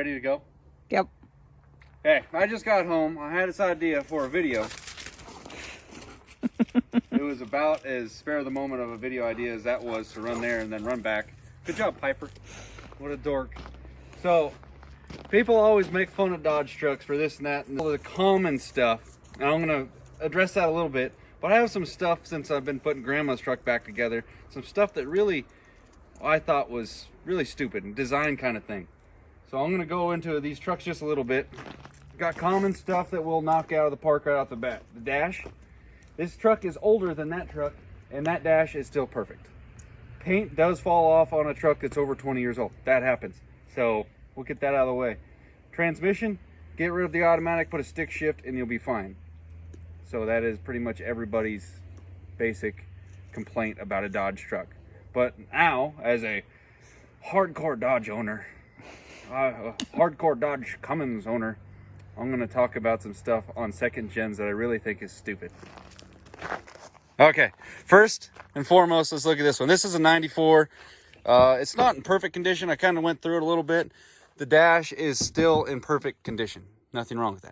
ready to go? Yep. Hey, I just got home. I had this idea for a video. It was about as spare the moment of a video idea as that was to run there and then run back. Good job, Piper. What a dork. So, people always make fun of Dodge trucks for this and that and all the common stuff. And I'm going to address that a little bit. But I have some stuff since I've been putting Grandma's truck back together. Some stuff that really I thought was really stupid and design kind of thing. So I'm going to go into these trucks just a little bit. Got common stuff that we'll knock out of the park right off the bat. The dash. This truck is older than that truck, and that dash is still perfect. Paint does fall off on a truck that's over 20 years old. That happens. So we'll get that out of the way. Transmission, get rid of the automatic, put a stick shift, and you'll be fine. So that is pretty much everybody's basic complaint about a Dodge truck. But now, as a hardcore Dodge owner, hardcore Dodge Cummins owner, I'm going to talk about some stuff on second gens that I really think is stupid. Okay, first and foremost, let's look at this one. This is a 94. It's not in perfect condition. I kind of went through it a little bit. The dash is still in perfect condition. Nothing wrong with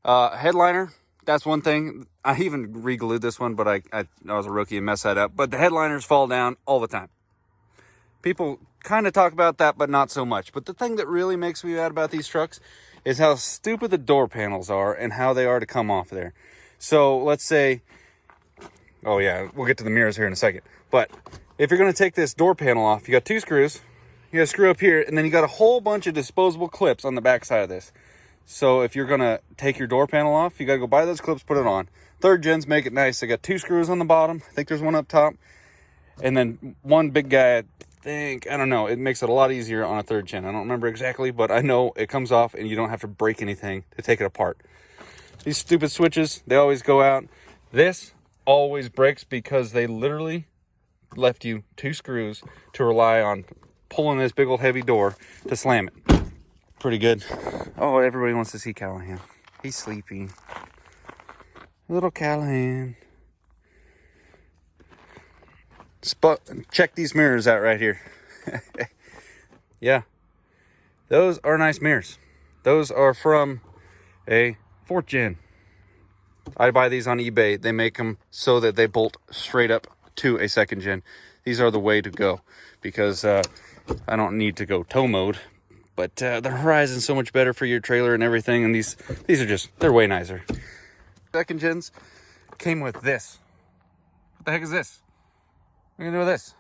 that. Headliner, that's one thing. I even re-glued this one, but I was a rookie and messed that up. But the headliners fall down all the time. People kind of talk about that, but not so much. But the thing that really makes me mad about these trucks is how stupid the door panels are and how they are to come off there. So let's say, oh yeah, we'll get to the mirrors here in a second. But if you're going to take this door panel off, you got two screws. You got a screw up here, and then you got a whole bunch of disposable clips on the back side of this. So if you're going to take your door panel off, you got to go buy those clips, put it on. Third gens make it nice. They got two screws on the bottom. I think there's one up top. And then one big guy, I don't know, it makes it a lot easier on a third gen. I don't remember exactly, but I know it comes off and you don't have to break anything to take it apart. These stupid switches, they always go out. This always breaks because they literally left you two screws to rely on pulling this big old heavy door to slam it. Pretty good. Oh, everybody wants to see Callahan. He's sleeping. Little Callahan. Check these mirrors out right here. Yeah, those are nice mirrors. Those are from a 4th gen. I buy these on eBay. They make them so that they bolt straight up to a 2nd gen. These are the way to go because I don't need to go tow mode, but the Horizon's so much better for your trailer and everything. And these are just, they're way nicer. 2nd gens came with this. What the heck is this? What are you gonna do with this?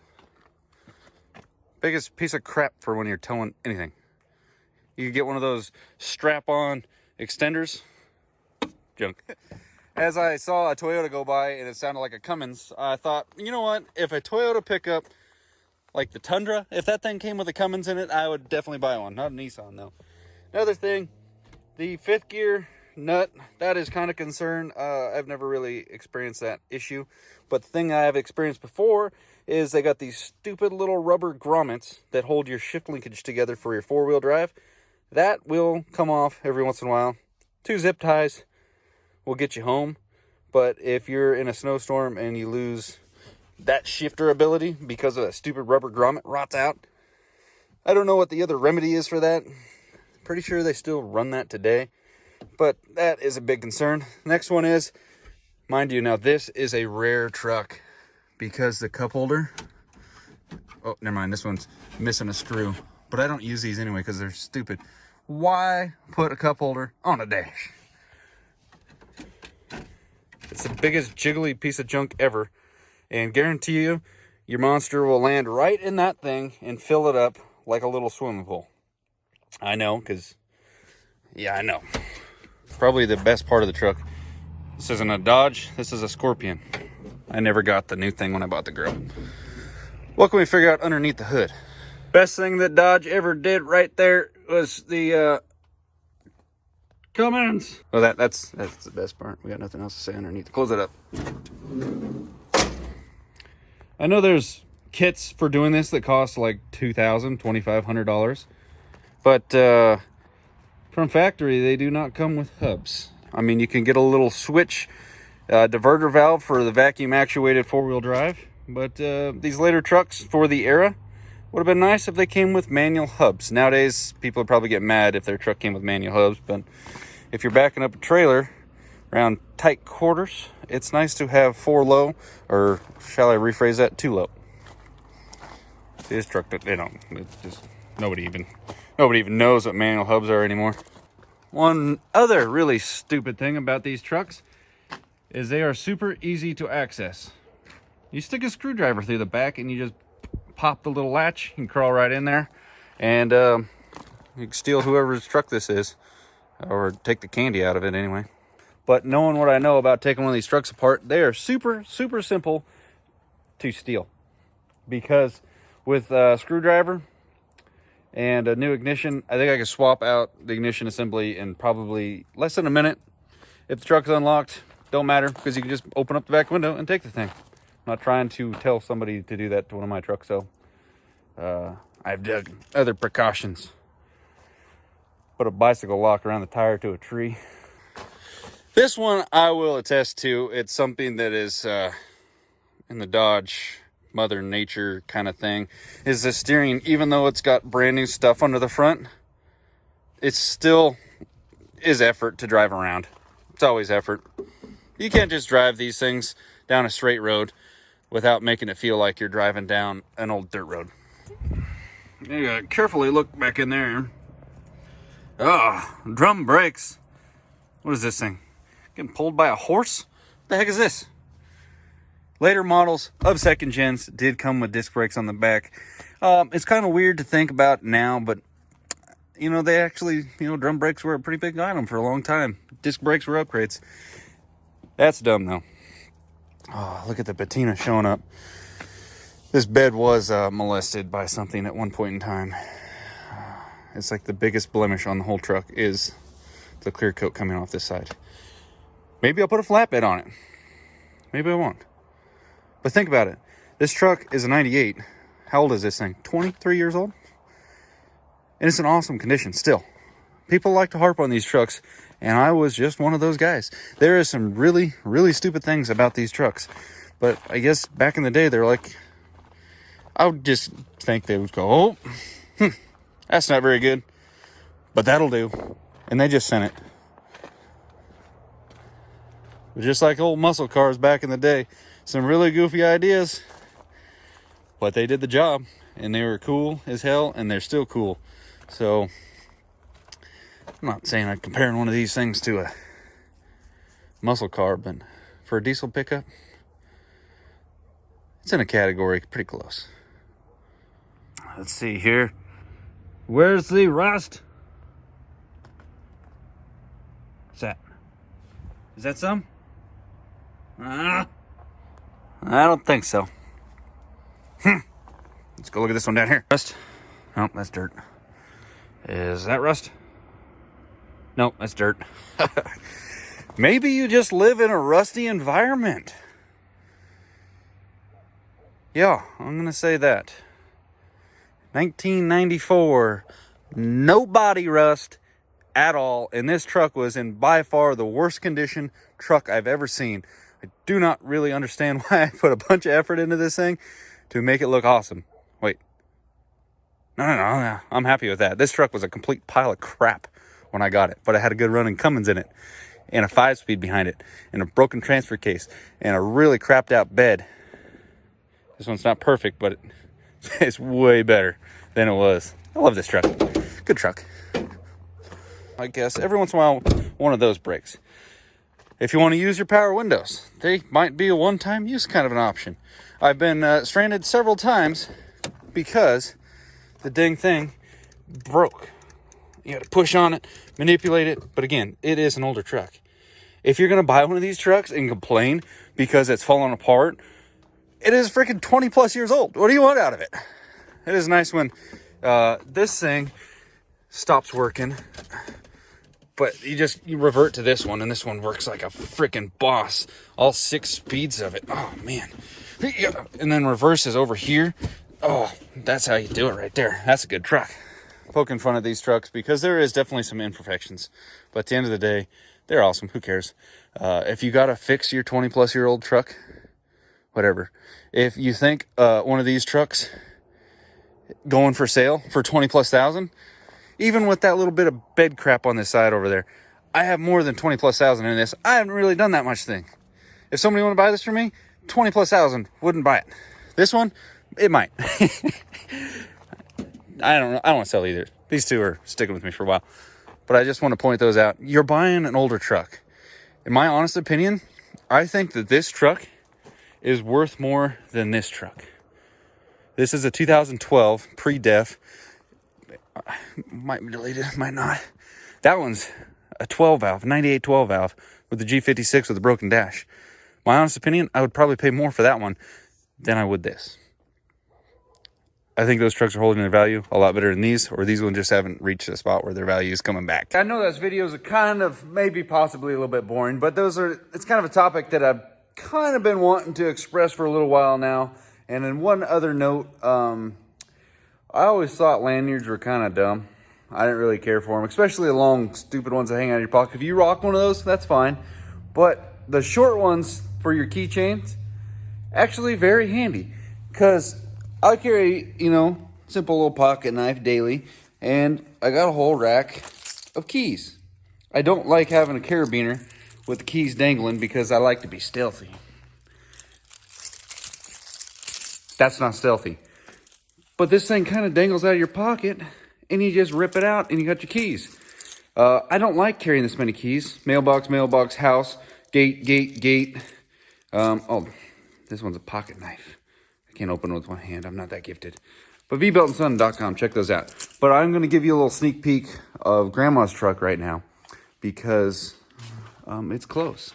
Biggest piece of crap for when you're towing anything. You could get one of those strap-on extenders. Junk. As I saw a Toyota go by and it sounded like a Cummins, I thought, you know what? If a Toyota pickup, like the Tundra, if that thing came with a Cummins in it, I would definitely buy one. Not a Nissan, though. Another thing, the 5th gear nut, that is kind of concerned. I've never really experienced that issue. But the thing I have experienced before is they got these stupid little rubber grommets that hold your shift linkage together for your 4-wheel drive. That will come off every once in a while. 2 zip ties will get you home. But if you're in a snowstorm and you lose that shifter ability because of that stupid rubber grommet rots out, I don't know what the other remedy is for that. Pretty sure they still run that today. But that is a big concern. Next one is, mind you, now this is a rare truck because the cup holder, oh, never mind, this one's missing a screw. But I don't use these anyway because they're stupid. Why put a cup holder on a dash? It's the biggest jiggly piece of junk ever. And guarantee you, your monster will land right in that thing and fill it up like a little swimming pool. I know, because, yeah, I know. Probably the best part of the truck. This isn't a Dodge, this is a Scorpion. I never got the new thing when I bought the grill. What can we figure out underneath the hood? Best thing that Dodge ever did right there was the CUMMINS. Well, that's the best part. We got nothing else to say underneath. Close it up. I know there's kits for doing this that cost like $2,000, $2,500. But from factory, they do not come with hubs. I mean, you can get a little switch diverter valve for the vacuum actuated 4-wheel drive. But these later trucks for the era, Would have been nice if they came with manual hubs. Nowadays, people would probably get mad if their truck came with manual hubs, but if you're backing up a trailer around tight quarters, it's nice to have 4 low, or shall I rephrase that, 2 low. This truck, they don't, it's just, nobody even knows what manual hubs are anymore. One other really stupid thing about these trucks is they are super easy to access. You stick a screwdriver through the back and you just pop the little latch, you can crawl right in there, and you can steal whoever's truck this is, or take the candy out of it anyway. But knowing what I know about taking one of these trucks apart, they are super simple to steal, because with a screwdriver and a new ignition, I think I can swap out the ignition assembly in probably less than a minute. If the truck's unlocked, don't matter, because you can just open up the back window and take the thing. I'm not trying to tell somebody to do that to one of my trucks, so I've done other precautions. Put a bicycle lock around the tire to a tree. This one I will attest to. It's something that is in the Dodge Mother Nature kind of thing. Is the steering, even though it's got brand new stuff under the front, it still is effort to drive around. It's always effort. You can't just drive these things down a straight road without making it feel like you're driving down an old dirt road. You gotta carefully look back in there. Oh, drum brakes. What is this thing? Getting pulled by a horse? What the heck is this? Later models of second gens did come with disc brakes on the back. It's kind of weird to think about now, but you know, they actually, drum brakes were a pretty big item for a long time. Disc brakes were upgrades. That's dumb though. Oh, look at the patina showing up. This bed was molested by something at one point in time. It's like the biggest blemish on the whole truck is the clear coat coming off this side. Maybe I'll put a flatbed on it. Maybe I won't. But think about it. This truck is a 98. How old is this thing? 23 years old? And it's in awesome condition still. People like to harp on these trucks, and I was just one of those guys. There is some really stupid things about these trucks. But I guess back in the day, they're like, I would just think they would go, oh, that's not very good, but that'll do. And they just sent it. But just like old muscle cars back in the day, some really goofy ideas, but they did the job, and they were cool as hell, and they're still cool. So I'm not saying I'm comparing one of these things to a muscle car, but for a diesel pickup, it's in a category pretty close. Let's see here. Where's the rust? What's that? Is that some? I don't think so. Let's go look at this one down here. Rust? Nope, that's dirt. Is that rust? Nope, that's dirt. Maybe you just live in a rusty environment. Yeah, I'm gonna say that. 1994, no body rust at all, and this truck was in by far the worst condition truck I've ever seen. I do not really understand why I put a bunch of effort into this thing to make it look awesome. Wait. No, I'm happy with that. This truck was a complete pile of crap when I got it, but it had a good running Cummins in it, and a 5-speed behind it, and a broken transfer case, and a really crapped out bed. This one's not perfect, but it's way better than it was. I love this truck. Good truck. I guess every once in a while, one of those breaks. If you want to use your power windows, they might be a one-time use kind of an option. I've been stranded several times because the dang thing broke. You got to push on it, manipulate it, but again, it is an older truck. If you're going to buy one of these trucks and complain because it's falling apart, it is freaking 20 plus years old. What do you want out of it? It is nice when this thing stops working, but you revert to this one, and this one works like a freaking boss. All 6 speeds of it. Oh, man. And then reverses over here. Oh, that's how you do it right there. That's a good truck. Poking fun at these trucks because there is definitely some imperfections, but at the end of the day, they're awesome. Who cares? If you got to fix your 20 plus year old truck, whatever. If you think one of these trucks going for sale for 20,000+. Even with that little bit of bed crap on this side over there, I have more than 20,000+ in this. I haven't really done that much thing. If somebody want to buy this from me, 20,000+, wouldn't buy it. This one, it might. I don't know. I don't want to sell either. These two are sticking with me for a while. But I just want to point those out. You're buying an older truck. In my honest opinion, I think that this truck is worth more than this truck. This is a 2012 pre-def. Might be deleted, might not. That one's a 12 valve, 98 12 valve with the G56 with a broken dash. My honest opinion, I would probably pay more for that one than I would this. I think those trucks are holding their value a lot better than these, or these ones just haven't reached a spot where their value is coming back. I know those videos are kind of, maybe possibly a little bit boring, but it's kind of a topic that I've kind of been wanting to express for a little while now. And in one other note, I always thought lanyards were kind of dumb. I didn't really care for them, especially the long, stupid ones that hang out of your pocket. If you rock one of those, that's fine. But the short ones for your keychains, actually very handy. Because I carry, simple little pocket knife daily, and I got a whole rack of keys. I don't like having a carabiner with the keys dangling because I like to be stealthy. That's not stealthy. But this thing kind of dangles out of your pocket, and you just rip it out, and you got your keys. I don't like carrying this many keys. Mailbox, house, gate. Oh, this one's a pocket knife. I can't open it with one hand. I'm not that gifted. But vbeltandson.com, check those out. But I'm going to give you a little sneak peek of Grandma's truck right now because it's close.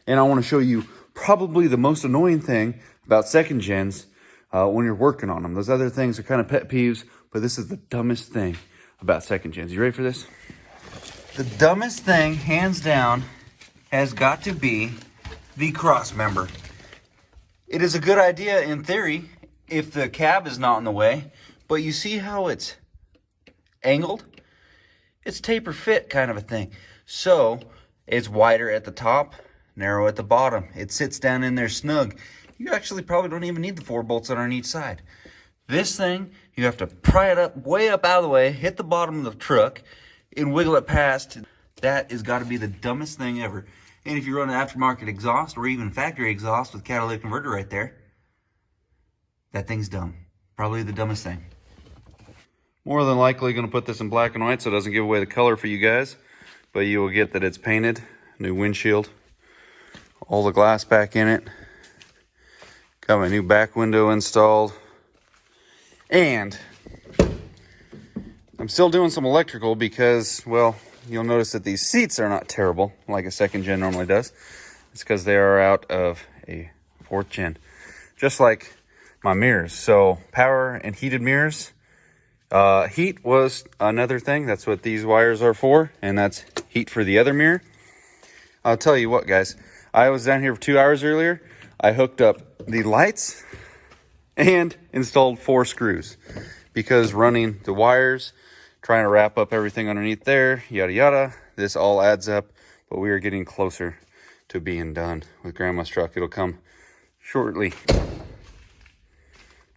And I want to show you probably the most annoying thing about second gens when you're working on them. Those other things are kind of pet peeves, but this is the dumbest thing about second gens. You ready for this? The dumbest thing, hands down, has got to be the cross member. It is a good idea in theory if the cab is not in the way, but you see how it's angled? It's taper fit kind of a thing. So it's wider at the top, narrow at the bottom. It sits down in there snug. You actually probably don't even need the 4 bolts on each side. This thing, you have to pry it up, way up out of the way, hit the bottom of the truck, and wiggle it past. That has got to be the dumbest thing ever. And if you run an aftermarket exhaust or even factory exhaust with catalytic converter right there, that thing's dumb. Probably the dumbest thing. More than likely going to put this in black and white so it doesn't give away the color for you guys. But you will get that it's painted, new windshield, all the glass back in it. Got my new back window installed. And I'm still doing some electrical because, well, you'll notice that these seats are not terrible like a second gen normally does. It's because they are out of a 4th gen. Just like my mirrors. So power and heated mirrors. Heat was another thing. That's what these wires are for. And that's heat for the other mirror. I'll tell you what, guys. I was down here for 2 hours earlier. I hooked up the lights and installed 4 screws. Because running the wires, trying to wrap up everything underneath there, yada yada, this all adds up. But we are getting closer to being done with Grandma's truck. It'll come shortly.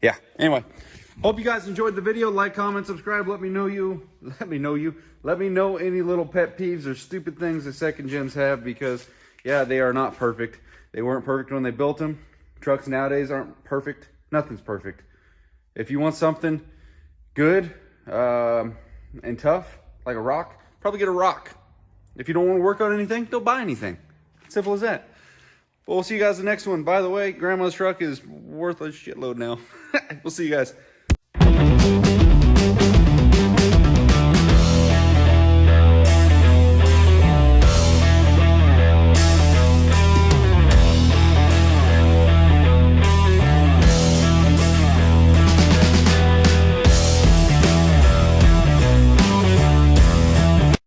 Yeah, anyway. Hope you guys enjoyed the video. Like, comment, subscribe. Let me know any little pet peeves or stupid things that second gens have, because yeah, they are not perfect. They weren't perfect when they built them. Trucks nowadays aren't perfect. Nothing's perfect. If you want something good and tough, like a rock, probably get a rock. If you don't want to work on anything, don't buy anything. Simple as that. But we'll see you guys in the next one. By the way, Grandma's truck is worth a shitload now. We'll see you guys.